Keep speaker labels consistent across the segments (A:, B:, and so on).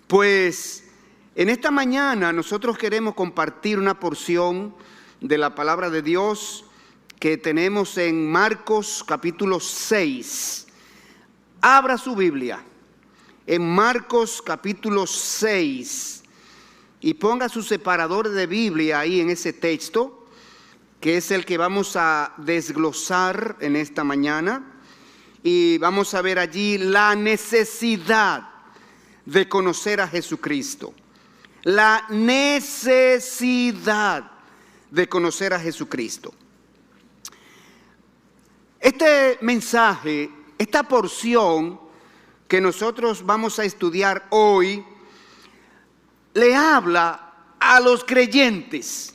A: Pues en esta mañana nosotros queremos compartir una porción de la palabra de Dios que tenemos en Marcos capítulo 6. Abra su Biblia en Marcos capítulo 6 y ponga su separador de Biblia ahí en ese texto, que es el que vamos a desglosar en esta mañana. Y vamos a ver allí la necesidad de conocer a Jesucristo. La necesidad de conocer a Jesucristo. Este mensaje, esta porción que nosotros vamos a estudiar hoy, le habla a los creyentes.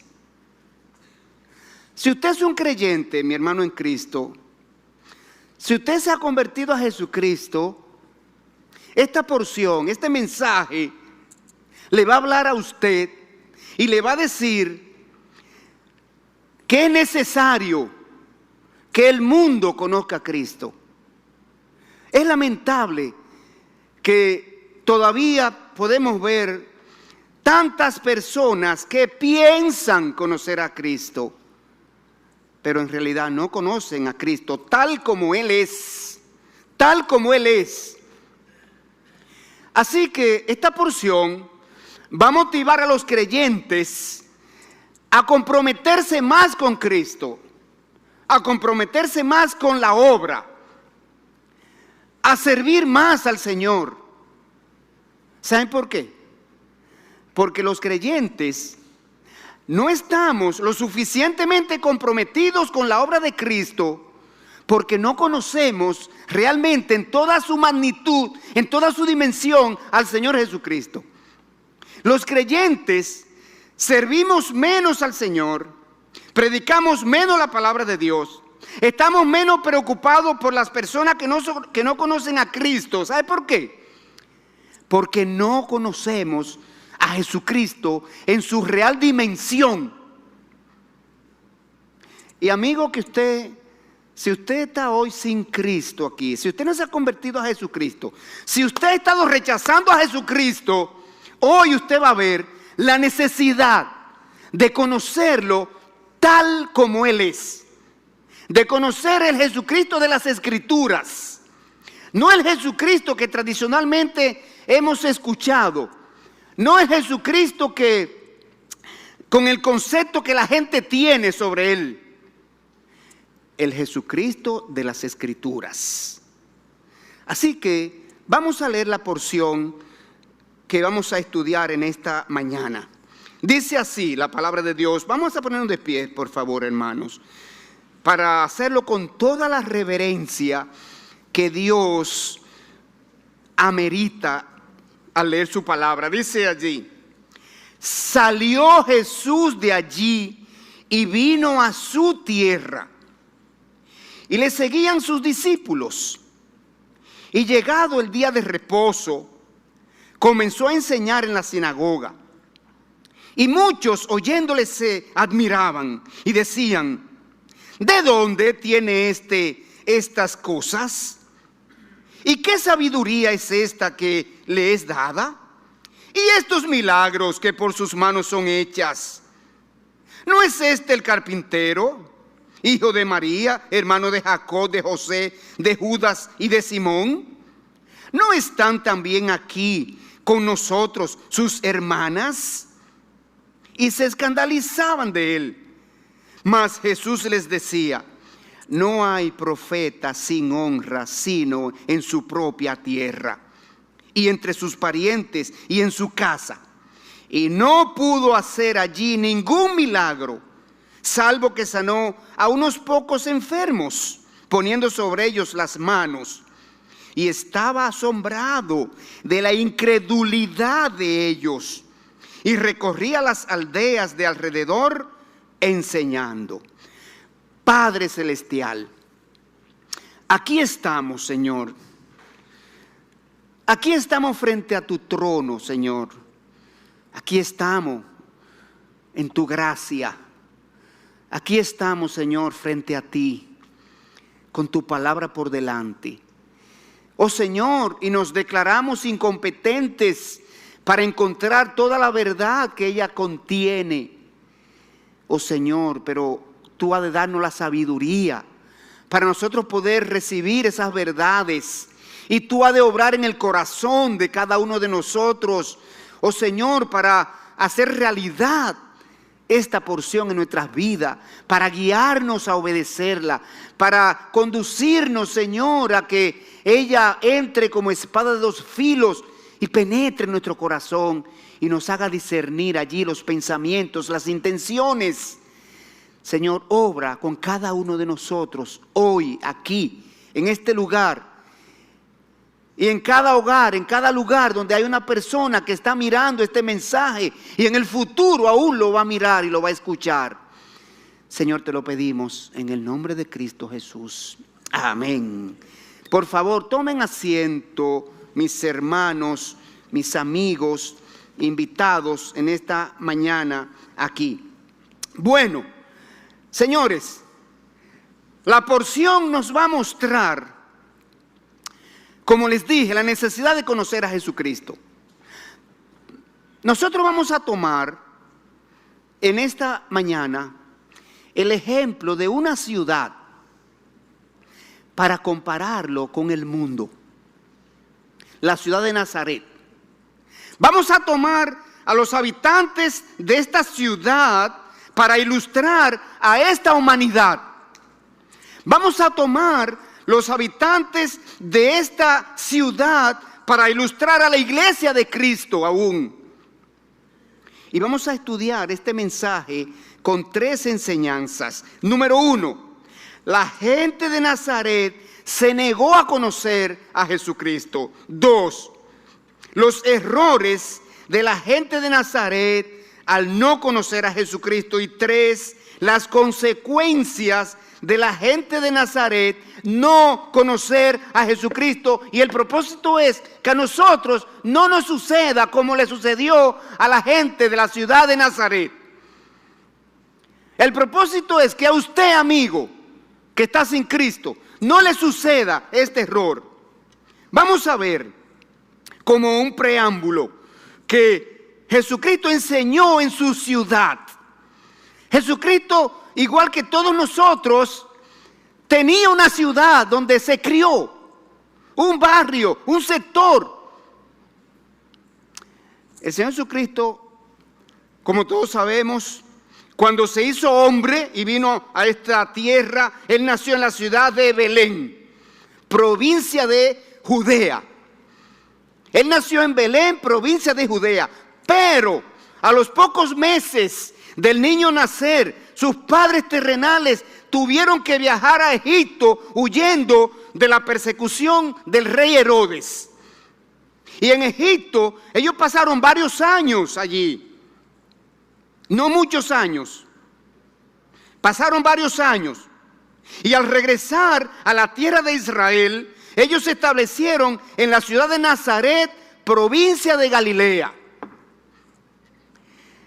A: Si usted es un creyente, mi hermano en Cristo, si usted se ha convertido a Jesucristo, esta porción, este mensaje, le va a hablar a usted y le va a decir que es necesario que el mundo conozca a Cristo. Es lamentable que todavía podemos ver tantas personas que piensan conocer a Cristo, pero en realidad no conocen a Cristo tal como Él es, tal como Él es. Así que esta porción va a motivar a los creyentes a comprometerse más con Cristo, a comprometerse más con la obra, a servir más al Señor. ¿Saben por qué? Porque los creyentes no estamos lo suficientemente comprometidos con la obra de Cristo, porque no conocemos realmente en toda su magnitud, en toda su dimensión al Señor Jesucristo. Los creyentes servimos menos al Señor, predicamos menos la palabra de Dios, estamos menos preocupados por las personas que no conocen a Cristo. ¿Sabe por qué? Porque no conocemos a Jesucristo en su real dimensión. Y amigo, si usted está hoy sin Cristo aquí, si usted no se ha convertido a Jesucristo, si usted ha estado rechazando a Jesucristo, hoy usted va a ver la necesidad de conocerlo tal como Él es, de conocer el Jesucristo de las Escrituras, no el Jesucristo que tradicionalmente hemos escuchado, no es Jesucristo que con el concepto que la gente tiene sobre Él. El Jesucristo de las Escrituras. Así que vamos a leer la porción que vamos a estudiar en esta mañana. Dice así la palabra de Dios. Vamos a ponernos de pie, por favor, hermanos, para hacerlo con toda la reverencia que Dios amerita al leer su palabra. Dice allí: salió Jesús de allí y vino a su tierra, y le seguían sus discípulos. Y llegado el día de reposo, comenzó a enseñar en la sinagoga. Y muchos oyéndole se admiraban y decían: ¿de dónde tiene estas cosas? ¿Y qué sabiduría es esta que le es dada? ¿Y estos milagros que por sus manos son hechas? ¿No es este el carpintero, hijo de María, hermano de Jacob, de José, de Judas y de Simón? ¿No están también aquí con nosotros sus hermanas? Y se escandalizaban de él. Mas Jesús les decía: no hay profeta sin honra sino en su propia tierra y entre sus parientes y en su casa. Y no pudo hacer allí ningún milagro, salvo que sanó a unos pocos enfermos, poniendo sobre ellos las manos. Y estaba asombrado de la incredulidad de ellos, y recorría las aldeas de alrededor enseñando. Padre Celestial, aquí estamos, Señor. Aquí estamos frente a tu trono, Señor. Aquí estamos en tu gracia. Aquí estamos, Señor, frente a ti, con tu palabra por delante. Oh Señor, y nos declaramos incompetentes para encontrar toda la verdad que ella contiene. Oh Señor, pero tú has de darnos la sabiduría para nosotros poder recibir esas verdades. Y tú has de obrar en el corazón de cada uno de nosotros, oh Señor, para hacer realidad esta porción en nuestras vidas, para guiarnos a obedecerla, para conducirnos, Señor, a que ella entre como espada de dos filos y penetre en nuestro corazón y nos haga discernir allí los pensamientos, las intenciones. Señor, obra con cada uno de nosotros hoy, aquí, en este lugar. Y en cada hogar, en cada lugar donde hay una persona que está mirando este mensaje y en el futuro aún lo va a mirar y lo va a escuchar. Señor, te lo pedimos en el nombre de Cristo Jesús. Amén. Por favor, tomen asiento, mis hermanos, mis amigos, invitados en esta mañana aquí. Bueno, señores, la porción nos va a mostrar, como les dije, la necesidad de conocer a Jesucristo. Nosotros vamos a tomar en esta mañana el ejemplo de una ciudad para compararlo con el mundo. La ciudad de Nazaret. Vamos a tomar a los habitantes de esta ciudad para ilustrar a esta humanidad. Vamos a tomar los habitantes de esta ciudad para ilustrar a la iglesia de Cristo aún. Y vamos a estudiar este mensaje con 3 enseñanzas. Número 1, la gente de Nazaret se negó a conocer a Jesucristo. 2, los errores de la gente de Nazaret al no conocer a Jesucristo. Y 3, las consecuencias de la gente de Nazaret no conocer a Jesucristo. Y el propósito es que a nosotros no nos suceda como le sucedió a la gente de la ciudad de Nazaret. El propósito es que a usted, amigo, que está sin Cristo, no le suceda este error. Vamos a ver, como un preámbulo, que Jesucristo enseñó en su ciudad. Jesucristo, igual que todos nosotros, tenía una ciudad donde se crió, un barrio, un sector. El Señor Jesucristo, como todos sabemos, cuando se hizo hombre y vino a esta tierra, Él nació en la ciudad de Belén, provincia de Judea. Él nació en Belén, provincia de Judea, pero a los pocos meses del niño nacer, sus padres terrenales tuvieron que viajar a Egipto huyendo de la persecución del rey Herodes. Y en Egipto ellos pasaron varios años allí. No muchos años. Pasaron varios años. Y al regresar a la tierra de Israel, ellos se establecieron en la ciudad de Nazaret, provincia de Galilea.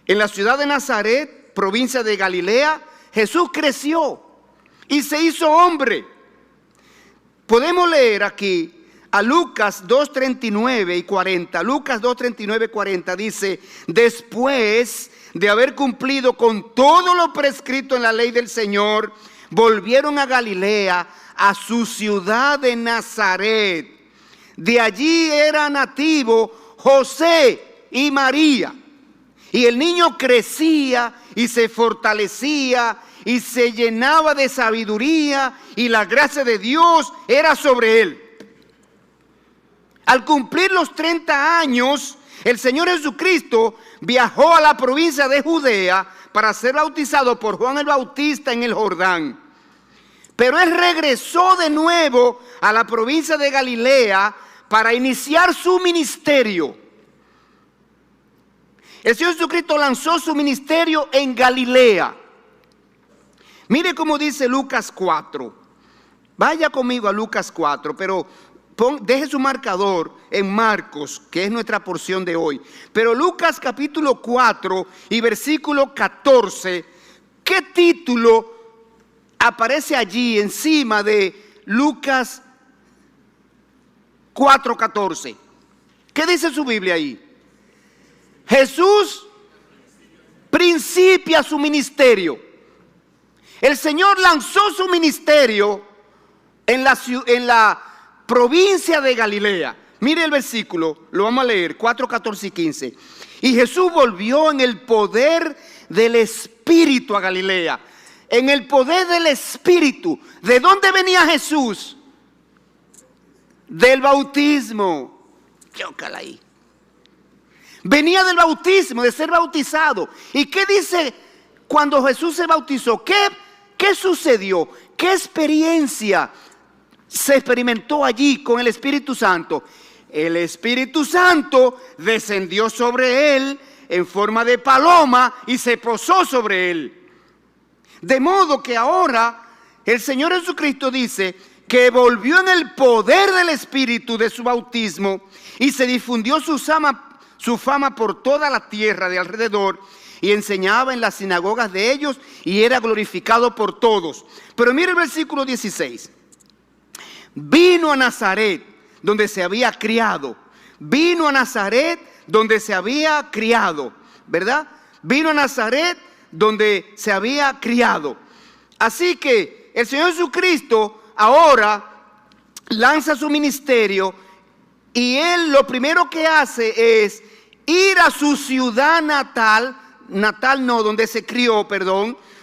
A: En la ciudad de Nazaret, provincia de Galilea, Jesús creció y se hizo hombre. Podemos leer aquí a Lucas 2:39 y 40. Lucas 2:39 y 40 dice: después de haber cumplido con todo lo prescrito en la ley del Señor, volvieron a Galilea, a su ciudad de Nazaret. De allí era nativo José y María. Y el niño crecía y se fortalecía y se llenaba de sabiduría, y la gracia de Dios era sobre él. Al cumplir los 30 años, el Señor Jesucristo viajó a la provincia de Judea para ser bautizado por Juan el Bautista en el Jordán. Pero él regresó de nuevo a la provincia de Galilea para iniciar su ministerio. El Señor Jesucristo lanzó su ministerio en Galilea. Mire cómo dice Lucas 4. Vaya conmigo a Lucas 4, pero deje su marcador en Marcos, que es nuestra porción de hoy. Pero Lucas capítulo 4 y versículo 14, ¿qué título aparece allí encima de Lucas 4:14? ¿Qué dice su Biblia ahí? Jesús principia su ministerio. El Señor lanzó su ministerio en la provincia de Galilea. Mire el versículo, lo vamos a leer, 4, 14 y 15. Y Jesús volvió en el poder del Espíritu a Galilea. En el poder del Espíritu. ¿De dónde venía Jesús? Del bautismo. Chócala ahí. Venía del bautismo, de ser bautizado. ¿Y qué dice cuando Jesús se bautizó? ¿Qué sucedió? ¿Qué experiencia se experimentó allí con el Espíritu Santo? El Espíritu Santo descendió sobre él en forma de paloma y se posó sobre él. De modo que ahora el Señor Jesucristo dice que volvió en el poder del Espíritu de su bautismo y se difundió su fama por toda la tierra de alrededor, y enseñaba en las sinagogas de ellos y era glorificado por todos. Pero mire el versículo 16. Vino a Nazaret, donde se había criado. Vino a Nazaret, donde se había criado, ¿verdad? Vino a Nazaret, donde se había criado. Así que el Señor Jesucristo ahora lanza su ministerio, y Él lo primero que hace es ir a su ciudad natal, donde se crió,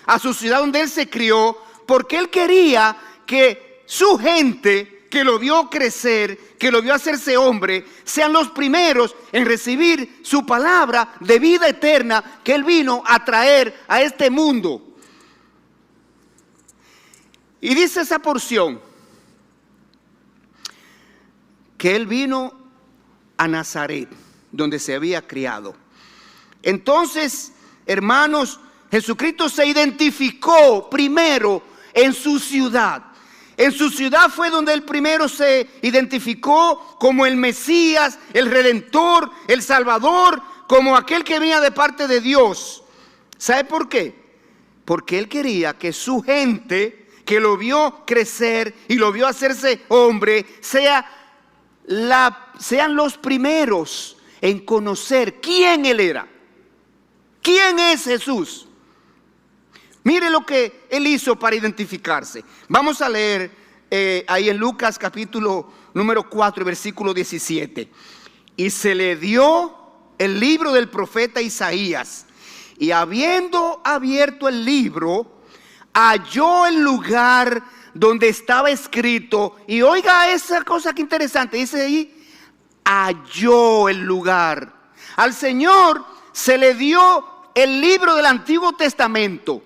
A: a su ciudad donde Él se crió, porque Él quería que su gente, que lo vio crecer, que lo vio hacerse hombre, sean los primeros en recibir su palabra de vida eterna que Él vino a traer a este mundo. Y dice esa porción, que Él vino a Nazaret, donde se había criado. Entonces, hermanos, Jesucristo se identificó primero en su ciudad. En su ciudad fue donde Él primero se identificó como el Mesías, el Redentor, el Salvador, como aquel que venía de parte de Dios. ¿Sabe por qué? Porque Él quería que su gente, que lo vio crecer y lo vio hacerse hombre, sean los primeros en conocer quién Él era. ¿Quién es Jesús? Mire lo que Él hizo para identificarse. Vamos a leer ahí en Lucas capítulo número 4, versículo 17. Y se le dio el libro del profeta Isaías, y habiendo abierto el libro, halló el lugar donde estaba escrito. Y oiga esa cosa que interesante, dice ahí, halló el lugar. Al Señor se le dio el libro del Antiguo Testamento,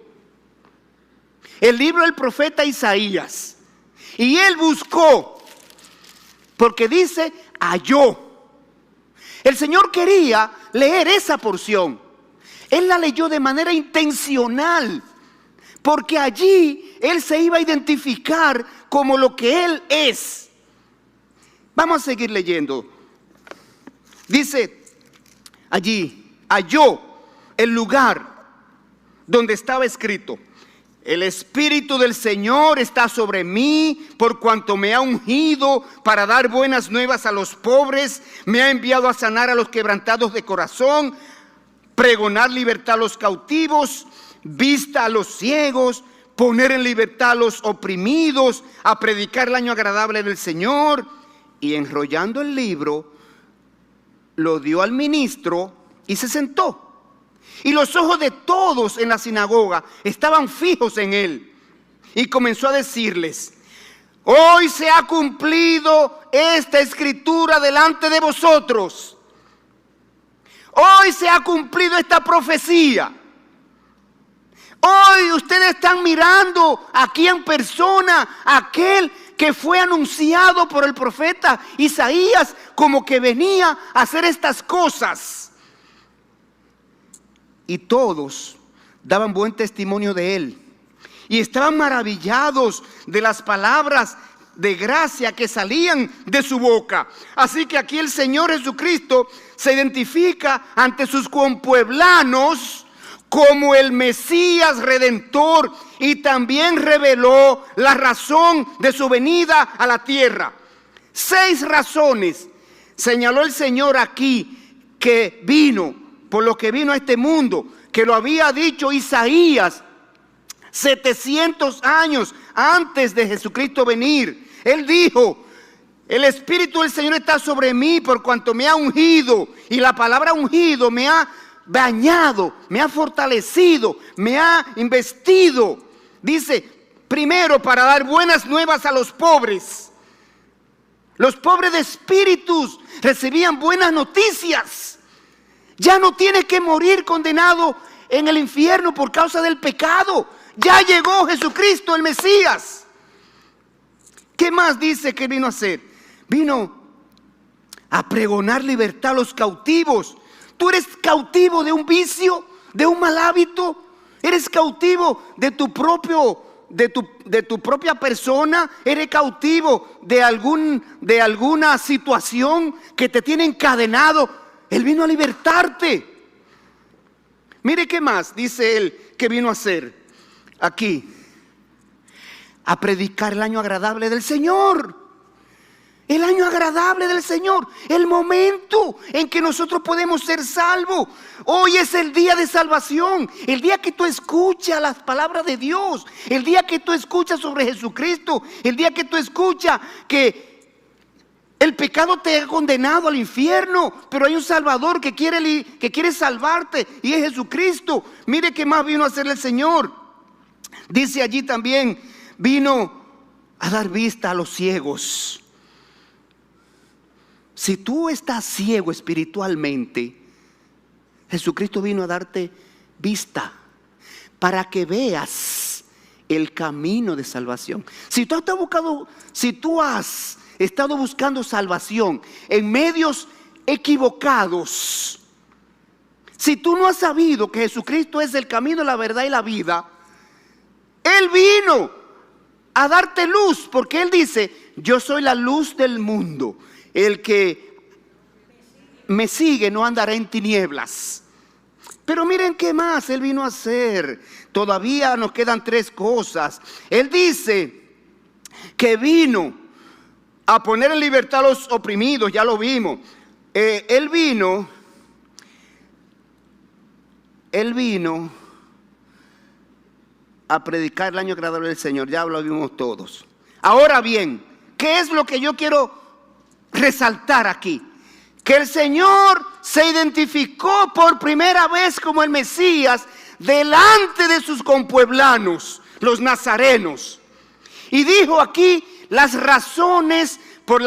A: el libro del profeta Isaías, y Él buscó, porque dice halló. El Señor quería leer esa porción. Él la leyó de manera intencional, porque allí Él se iba a identificar como lo que Él es. Vamos a seguir leyendo. Dice allí, halló el lugar donde estaba escrito: el Espíritu del Señor está sobre mí, por cuanto me ha ungido para dar buenas nuevas a los pobres, me ha enviado a sanar a los quebrantados de corazón, pregonar libertad a los cautivos, vista a los ciegos, poner en libertad a los oprimidos, a predicar el año agradable del Señor. Y enrollando el libro, lo dio al ministro y se sentó. Y los ojos de todos en la sinagoga estaban fijos en él. Y comenzó a decirles: hoy se ha cumplido esta escritura delante de vosotros. Hoy se ha cumplido esta profecía. Hoy ustedes están mirando aquí en persona a aquel que fue anunciado por el profeta Isaías como que venía a hacer estas cosas. Y todos daban buen testimonio de él, y estaban maravillados de las palabras de gracia que salían de su boca. Así que aquí el Señor Jesucristo se identifica ante sus compueblanos como el Mesías Redentor, y también reveló la razón de su venida a la tierra. 6 razones señaló el Señor aquí que vino por lo que vino a este mundo, que lo había dicho Isaías 700 años antes de Jesucristo venir. Él dijo: el Espíritu del Señor está sobre mí por cuanto me ha ungido. Y la palabra ungido me ha bañado, me ha fortalecido, me ha investido. Dice, primero para dar buenas nuevas a los pobres. Los pobres de espíritus recibían buenas noticias. Ya no tiene que morir condenado en el infierno por causa del pecado. Ya llegó Jesucristo, el Mesías. ¿Qué más dice que vino a hacer? Vino a pregonar libertad a los cautivos. Tú eres cautivo de un vicio, de un mal hábito. Eres cautivo de tu propia persona. Eres cautivo de alguna situación que te tiene encadenado. Él vino a libertarte. Mire qué más dice él que vino a hacer aquí: a predicar el año agradable del Señor. El año agradable del Señor, el momento en que nosotros podemos ser salvos. Hoy es el día de salvación, el día que tú escuchas las palabras de Dios, el día que tú escuchas sobre Jesucristo, el día que tú escuchas que el pecado te ha condenado al infierno, pero hay un Salvador que quiere salvarte, y es Jesucristo. Mire qué más vino a hacer el Señor. Dice allí también: vino a dar vista a los ciegos. Si tú estás ciego espiritualmente, Jesucristo vino a darte vista para que veas el camino de salvación. Si tú has estado buscando salvación en medios equivocados, si tú no has sabido que Jesucristo es el camino, la verdad y la vida, Él vino a darte luz, porque Él dice: yo soy la luz del mundo. El que me sigue no andará en tinieblas. Pero miren qué más Él vino a hacer. Todavía nos quedan 3 cosas. Él dice que vino a poner en libertad a los oprimidos. Ya lo vimos. Él vino a predicar el año agradable del Señor. Ya lo vimos todos. Ahora bien, ¿qué es lo que yo quiero resaltar aquí? Que el Señor se identificó por primera vez como el Mesías delante de sus compueblanos, los nazarenos, y dijo aquí las razones por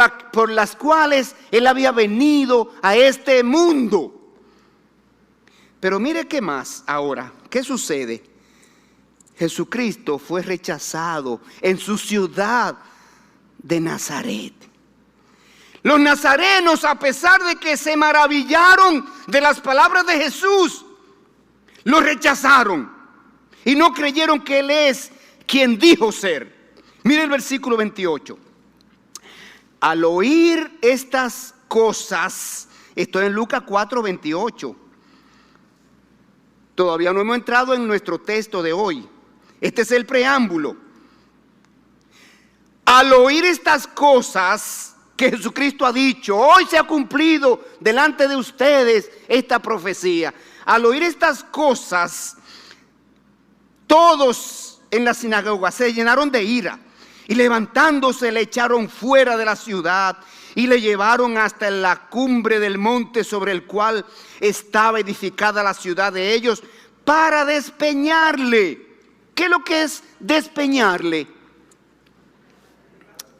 A: las cuales Él había venido a este mundo. Pero mire qué más ahora. ¿Qué sucede? Jesucristo fue rechazado en su ciudad de Nazaret. Los nazarenos, a pesar de que se maravillaron de las palabras de Jesús, lo rechazaron y no creyeron que Él es quien dijo ser. Mire el versículo 28. Al oír estas cosas, estoy en Lucas 4:28. Todavía no hemos entrado en nuestro texto de hoy. Este es el preámbulo. Al oír estas cosas que Jesucristo ha dicho, hoy se ha cumplido delante de ustedes esta profecía. Al oír estas cosas, todos en la sinagoga se llenaron de ira y levantándose le echaron fuera de la ciudad y le llevaron hasta la cumbre del monte sobre el cual estaba edificada la ciudad de ellos, para despeñarle. ¿Qué es lo que es despeñarle?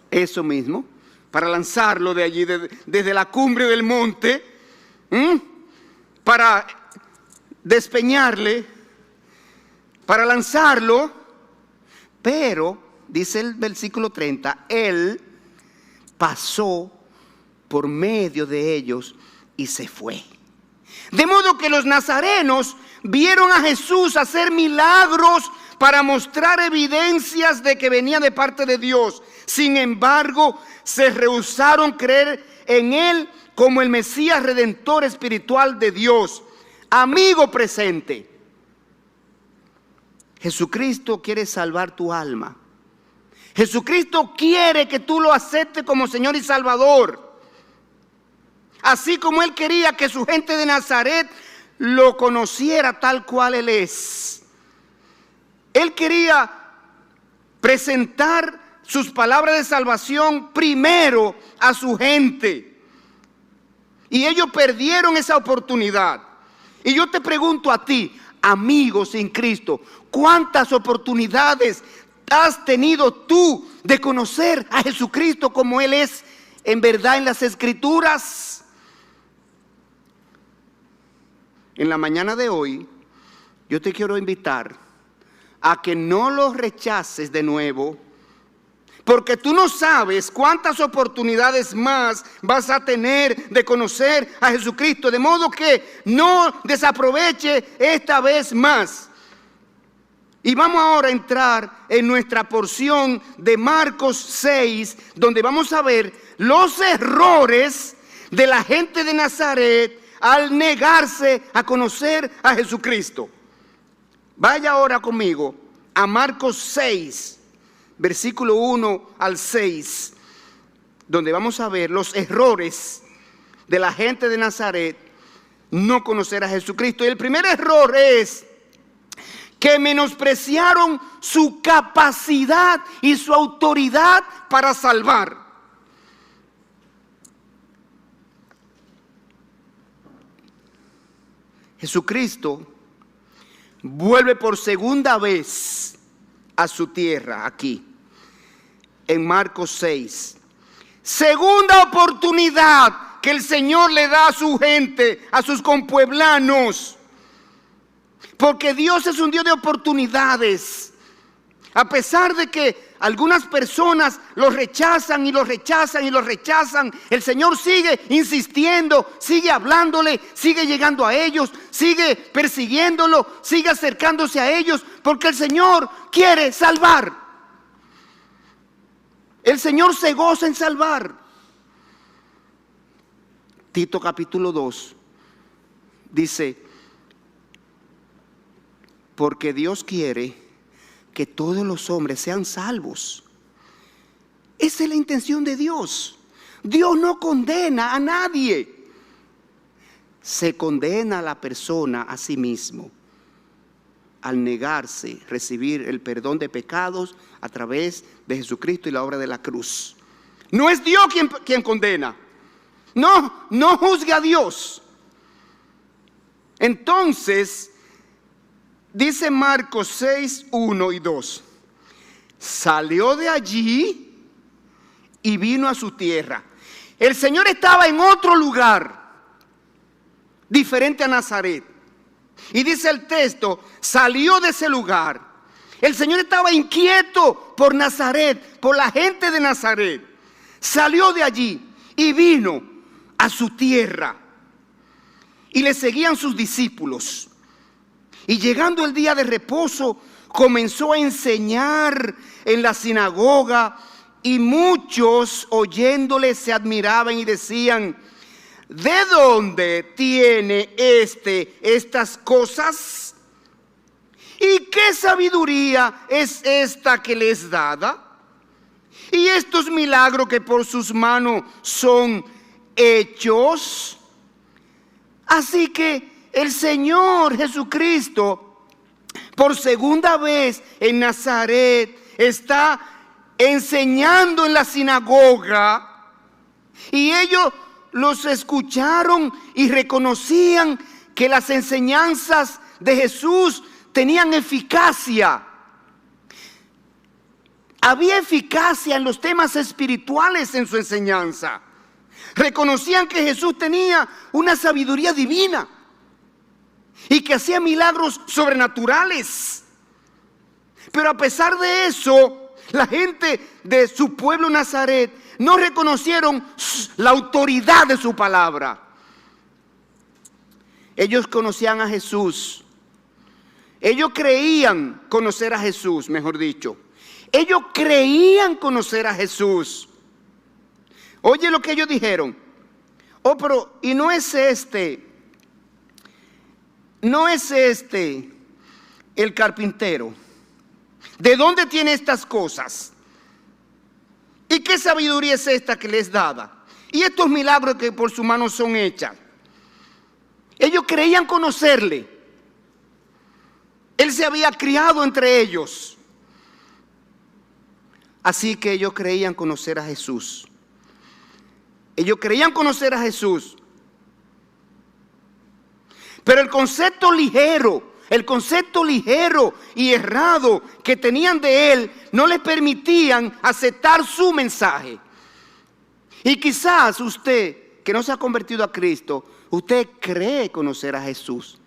A: Eso mismo, para lanzarlo de allí, desde la cumbre del monte, para despeñarle, para lanzarlo. Pero, dice el versículo 30, Él pasó por medio de ellos y se fue. De modo que los nazarenos vieron a Jesús hacer milagros para mostrar evidencias de que venía de parte de Dios. Sin embargo, se rehusaron creer en Él como el Mesías redentor espiritual de Dios. Amigo presente, Jesucristo quiere salvar tu alma. Jesucristo quiere que tú lo aceptes como Señor y Salvador. Así como Él quería que su gente de Nazaret lo conociera tal cual Él es. Él quería presentar sus palabras de salvación primero a su gente. Y ellos perdieron esa oportunidad. Y yo te pregunto a ti, amigo sin Cristo, ¿cuántas oportunidades has tenido tú de conocer a Jesucristo como Él es en verdad en las Escrituras? En la mañana de hoy, yo te quiero invitar a que no lo rechaces de nuevo, porque tú no sabes cuántas oportunidades más vas a tener de conocer a Jesucristo, de modo que no desaproveche esta vez más. Y vamos ahora a entrar en nuestra porción de Marcos 6, donde vamos a ver los errores de la gente de Nazaret al negarse a conocer a Jesucristo. Vaya ahora conmigo a Marcos 6, versículo 1 al 6, donde vamos a ver los errores de la gente de Nazaret no conocer a Jesucristo. Y el primer error es que menospreciaron su capacidad y su autoridad para salvar. Jesucristo vuelve por segunda vez a su tierra aquí, en Marcos 6. Segunda oportunidad que el Señor le da a su gente, a sus compueblanos. Porque Dios es un Dios de oportunidades. A pesar de que algunas personas lo rechazan y lo rechazan y lo rechazan, el Señor sigue insistiendo, sigue hablándole, sigue llegando a ellos, sigue persiguiéndolo, sigue acercándose a ellos, porque el Señor quiere salvar. El Señor se goza en salvar. Tito capítulo 2 dice: porque Dios quiere que todos los hombres sean salvos. Esa es la intención de Dios. Dios no condena a nadie. Se condena a la persona a sí mismo al negarse recibir el perdón de pecados a través de Jesucristo y la obra de la cruz. No es Dios quien condena. No juzgue a Dios. Entonces, dice Marcos 6, 1 y 2. Salió de allí y vino a su tierra. El Señor estaba en otro lugar, diferente a Nazaret. Y dice el texto, salió de ese lugar. El Señor estaba inquieto por Nazaret, por la gente de Nazaret. Salió de allí y vino a su tierra. Y le seguían sus discípulos. Y llegando el día de reposo, comenzó a enseñar en la sinagoga, y muchos oyéndole se admiraban y decían: ¿de dónde tiene estas cosas? ¿Y qué sabiduría es esta que le es dada? ¿Y estos milagros que por sus manos son hechos? Así que el Señor Jesucristo, por segunda vez en Nazaret, está enseñando en la sinagoga, y ellos los escucharon y reconocían que las enseñanzas de Jesús tenían eficacia. Había eficacia en los temas espirituales en su enseñanza. Reconocían que Jesús tenía una sabiduría divina y que hacía milagros sobrenaturales. Pero a pesar de eso, la gente de su pueblo Nazaret no reconocieron la autoridad de su palabra. Ellos conocían a Jesús. Ellos creían conocer a Jesús, mejor dicho. Ellos creían conocer a Jesús. Oye lo que ellos dijeron. Oh, pero ¿y no es este el carpintero? ¿De dónde tiene estas cosas? ¿Y qué sabiduría es esta que les dada? ¿Y estos milagros que por su mano son hechas? Ellos creían conocerle. Él se había criado entre ellos. Así que ellos creían conocer a Jesús. Ellos creían conocer a Jesús. Pero el concepto ligero y errado que tenían de Él no les permitían aceptar su mensaje. Y quizás usted, que no se ha convertido a Cristo, usted cree conocer a Jesús.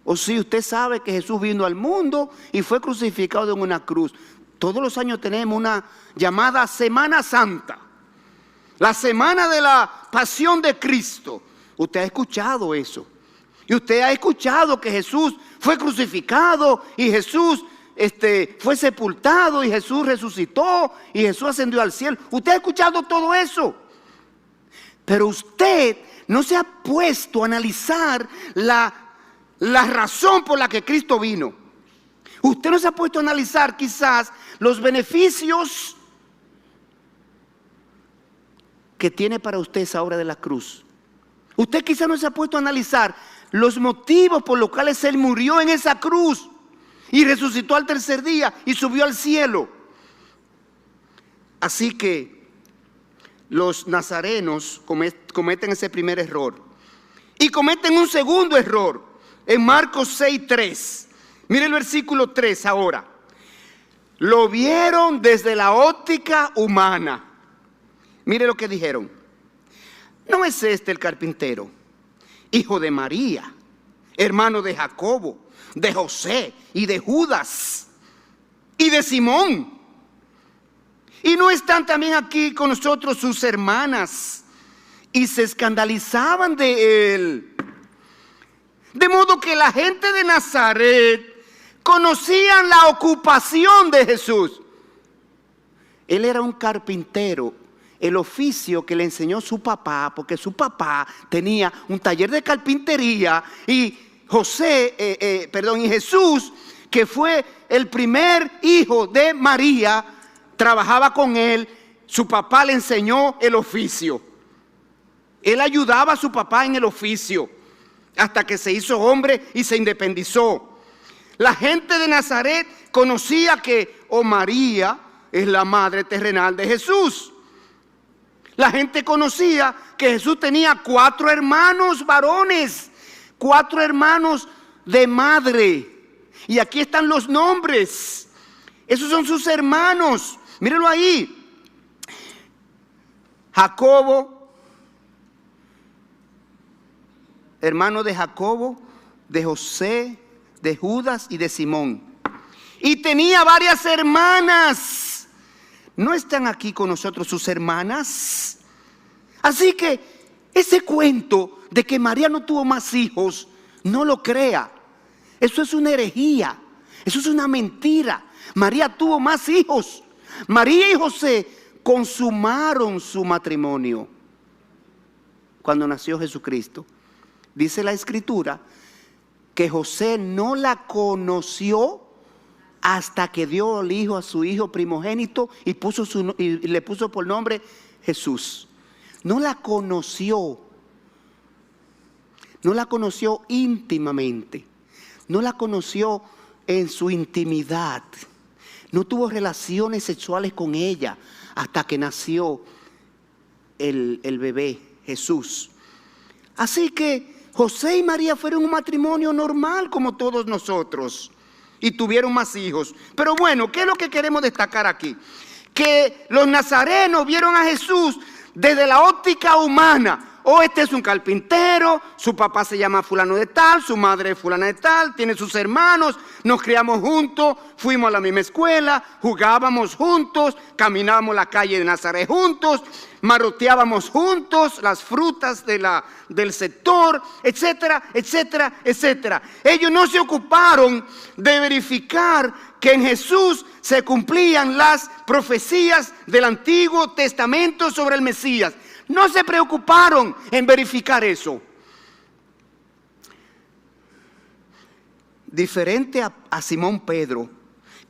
A: O si usted sabe que Jesús vino al mundo y fue crucificado en una cruz. Todos los años tenemos una llamada Semana Santa, la semana de la pasión de Cristo. Usted ha escuchado eso. Y usted ha escuchado que Jesús fue crucificado y Jesús fue sepultado y Jesús resucitó y Jesús ascendió al cielo. Usted ha escuchado todo eso. Pero usted no se ha puesto a analizar la razón por la que Cristo vino. Usted no se ha puesto a analizar quizás los beneficios que tiene para usted esa obra de la cruz. Usted quizás no se ha puesto a analizar los motivos por los cuales Él murió en esa cruz y resucitó al tercer día y subió al cielo. Así que los nazarenos cometen ese primer error. Y cometen un segundo error en Marcos 6:3. Mire el versículo 3 ahora. Lo vieron desde la óptica humana. Mire lo que dijeron. ¿No es este el carpintero, hijo de María, hermano de Jacobo, de José y de Judas y de Simón? ¿Y no están también aquí con nosotros sus hermanas? Y se escandalizaban de él. De modo que la gente de Nazaret conocían la ocupación de Jesús. Él era un carpintero, el oficio que le enseñó su papá, porque su papá tenía un taller de carpintería. Y Jesús, que fue el primer hijo de María, trabajaba con él. Su papá le enseñó el oficio. Él ayudaba a su papá en el oficio hasta que se hizo hombre y se independizó. La gente de Nazaret conocía que María es la madre terrenal de Jesús. La gente conocía que Jesús tenía 4 hermanos varones, 4 hermanos de madre. Y aquí están los nombres. Esos son sus hermanos. Mírenlo ahí. Jacobo, hermano de Jacobo, de José, de Judas y de Simón. Y tenía varias hermanas. ¿No están aquí con nosotros sus hermanas? Así que ese cuento de que María no tuvo más hijos, no lo crea. Eso es una herejía. Eso es una mentira. María tuvo más hijos. María y José consumaron su matrimonio cuando nació Jesucristo. Dice la Escritura que José no la conoció hasta que dio el hijo a su hijo primogénito y le puso por nombre Jesús. No la conoció. No la conoció íntimamente. No la conoció en su intimidad. No tuvo relaciones sexuales con ella hasta que nació el bebé Jesús. Así que José y María fueron un matrimonio normal como todos nosotros y tuvieron más hijos. Pero bueno, ¿qué es lo que queremos destacar aquí? Que los nazarenos vieron a Jesús desde la óptica humana. Este es un carpintero, su papá se llama fulano de tal, su madre es fulana de tal, tiene sus hermanos, nos criamos juntos, fuimos a la misma escuela, jugábamos juntos, caminábamos la calle de Nazaret juntos, marroteábamos juntos las frutas del sector, etcétera, etcétera, etcétera. Ellos no se ocuparon de verificar que en Jesús se cumplían las profecías del Antiguo Testamento sobre el Mesías. No se preocuparon en verificar eso. Diferente a Simón Pedro,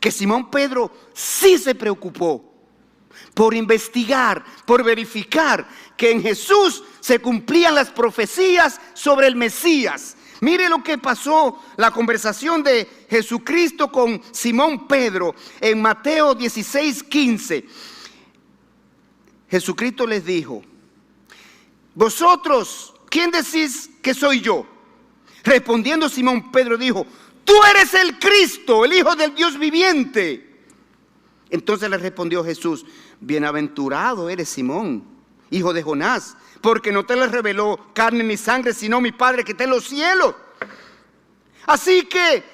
A: que Simón Pedro sí se preocupó por investigar, por verificar que en Jesús se cumplían las profecías sobre el Mesías. Mire lo que pasó, la conversación de Jesucristo con Simón Pedro en Mateo 16:15. Jesucristo les dijo: vosotros, ¿quién decís que soy yo? Respondiendo Simón Pedro dijo: tú eres el Cristo, el Hijo del Dios viviente. Entonces le respondió Jesús: bienaventurado eres Simón, hijo de Jonás, porque no te lo reveló carne ni sangre, sino mi Padre que está en los cielos. Así que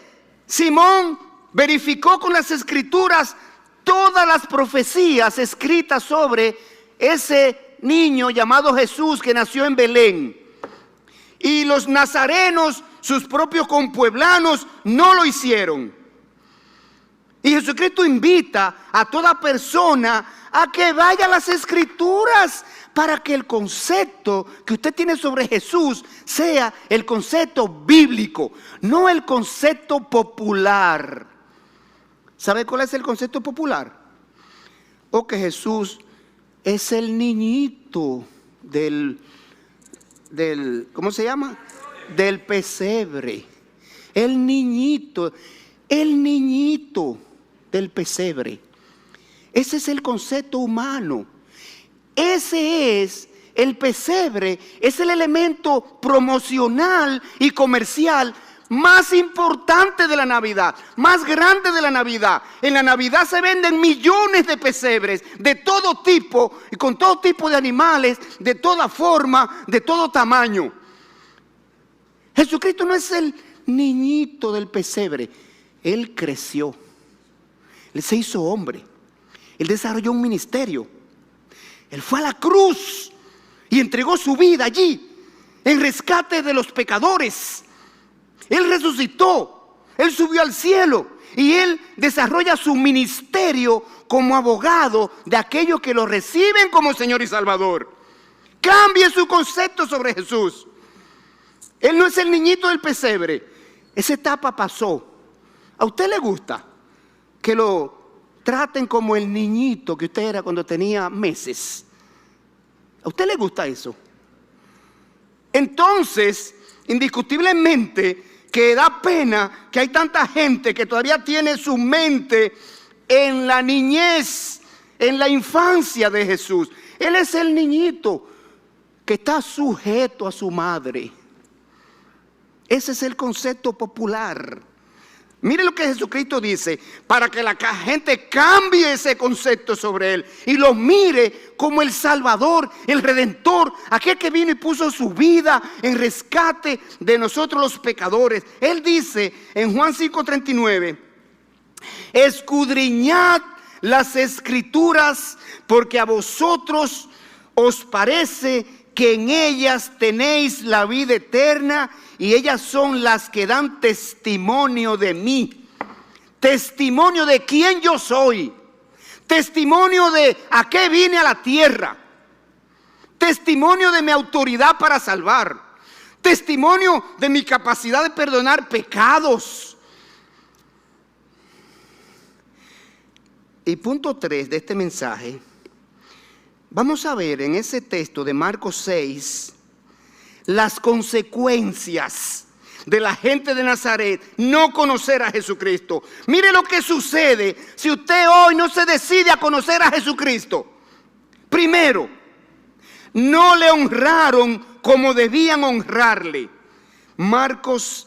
A: Simón verificó con las Escrituras todas las profecías escritas sobre ese niño llamado Jesús que nació en Belén. Y los nazarenos, sus propios compueblanos, no lo hicieron. Y Jesucristo invita a toda persona a que vaya a las Escrituras para que el concepto que usted tiene sobre Jesús sea el concepto bíblico, no el concepto popular. ¿Sabe cuál es el concepto popular? O que Jesús es el niñito del ¿cómo se llama? Del pesebre. El niñito del pesebre. Ese es el concepto humano. Ese es el pesebre, es el elemento promocional y comercial más importante de la Navidad, más grande de la Navidad. En la Navidad se venden millones de pesebres de todo tipo y con todo tipo de animales, de toda forma, de todo tamaño. Jesucristo no es el niñito del pesebre. Él creció, Él se hizo hombre, Él desarrolló un ministerio, Él fue a la cruz y entregó su vida allí en rescate de los pecadores. Él resucitó, Él subió al cielo y Él desarrolla su ministerio como abogado de aquellos que lo reciben como Señor y Salvador. Cambie su concepto sobre Jesús. Él no es el niñito del pesebre. Esa etapa pasó. ¿A usted le gusta que lo traten como el niñito que usted era cuando tenía meses? ¿A usted le gusta eso? Entonces, indiscutiblemente que da pena que hay tanta gente que todavía tiene su mente en la niñez, en la infancia de Jesús. Él es el niñito que está sujeto a su madre. Ese es el concepto popular. Mire lo que Jesucristo dice, para que la gente cambie ese concepto sobre Él y lo mire como el Salvador, el Redentor, aquel que vino y puso su vida en rescate de nosotros los pecadores. Él dice en Juan 5:39, escudriñad las Escrituras, porque a vosotros os parece que en ellas tenéis la vida eterna, y ellas son las que dan testimonio de mí. Testimonio de quién yo soy. Testimonio de a qué vine a la tierra. Testimonio de mi autoridad para salvar. Testimonio de mi capacidad de perdonar pecados. Y punto 3 de este mensaje. Vamos a ver en ese texto de Marcos 6 las consecuencias de la gente de Nazaret no conocer a Jesucristo. Mire lo que sucede si usted hoy no se decide a conocer a Jesucristo. Primero, no le honraron como debían honrarle. Marcos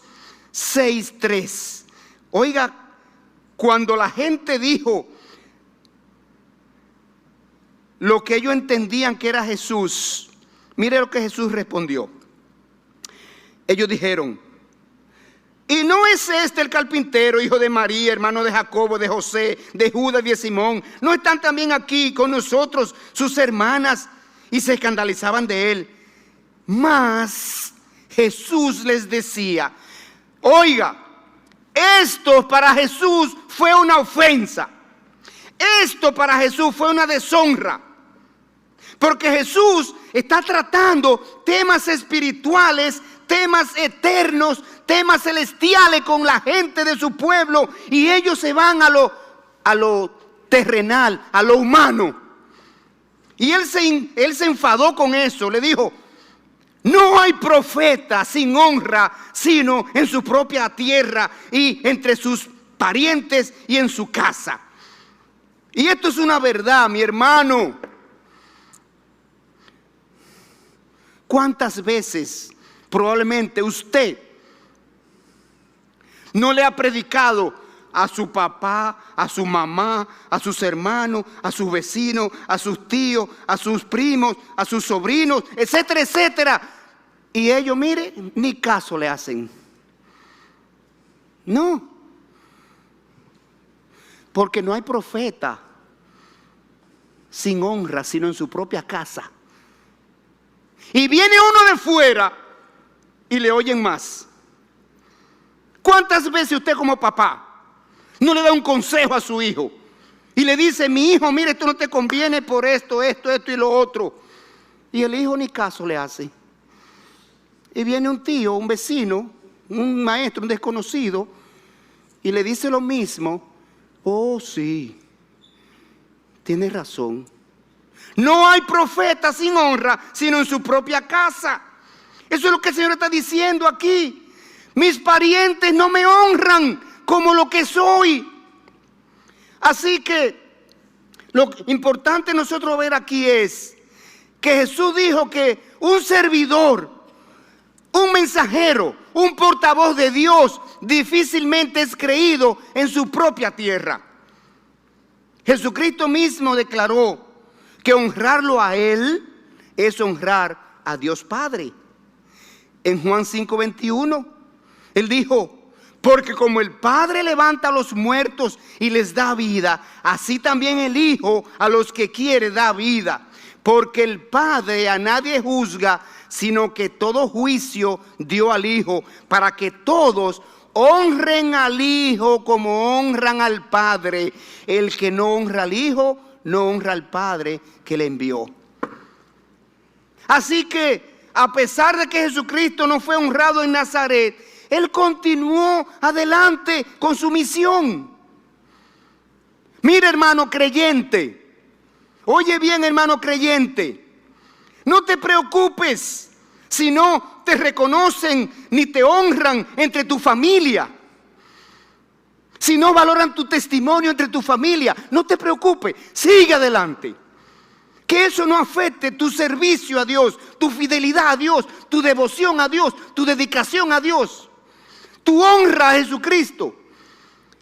A: 6:3. Oiga, cuando la gente dijo lo que ellos entendían que era Jesús, mire lo que Jesús respondió. Ellos dijeron: ¿y no es este el carpintero, hijo de María, hermano de Jacobo, de José, de Judas y de Simón? ¿No están también aquí con nosotros sus hermanas? Y se escandalizaban de él. Mas Jesús les decía: oiga, esto para Jesús fue una ofensa. Esto para Jesús fue una deshonra. Porque Jesús está tratando temas espirituales, temas eternos, temas celestiales con la gente de su pueblo, y ellos se van a lo terrenal, a lo humano. Y él se enfadó con eso. Le dijo: No hay profeta sin honra, sino en su propia tierra y entre sus parientes y en su casa. Y esto es una verdad, mi hermano. ¿Cuántas veces probablemente usted no le ha predicado a su papá, a su mamá, a sus hermanos, a sus vecinos, a sus tíos, a sus primos, a sus sobrinos, etcétera, etcétera? Y ellos, mire, ni caso le hacen. No. Porque no hay profeta sin honra, sino en su propia casa. Y viene uno de fuera y le oyen más. ¿Cuántas veces usted como papá no le da un consejo a su hijo y le dice: mi hijo, mire, esto no te conviene por esto, esto, esto y lo otro? Y el hijo ni caso le hace. Y viene un tío, un vecino, un maestro, un desconocido, y le dice lo mismo. Oh, sí, tienes razón. No hay profeta sin honra, sino en su propia casa. Eso es lo que el Señor está diciendo aquí. Mis parientes no me honran como lo que soy. Así que lo importante nosotros ver aquí es que Jesús dijo que un servidor, un mensajero, un portavoz de Dios difícilmente es creído en su propia tierra. Jesucristo mismo declaró que honrarlo a Él es honrar a Dios Padre. En Juan 5:21, Él dijo: porque como el Padre levanta a los muertos y les da vida, así también el Hijo a los que quiere da vida. Porque el Padre a nadie juzga, sino que todo juicio dio al Hijo, para que todos honren al Hijo como honran al Padre. El que no honra al Hijo, no honra al Padre que le envió. Así que, a pesar de que Jesucristo no fue honrado en Nazaret, Él continuó adelante con su misión. Mira, hermano creyente, oye bien, hermano creyente, no te preocupes si no te reconocen ni te honran entre tu familia, si no valoran tu testimonio entre tu familia. No te preocupes, sigue adelante. Que eso no afecte tu servicio a Dios, tu fidelidad a Dios, tu devoción a Dios, tu dedicación a Dios, tu honra a Jesucristo.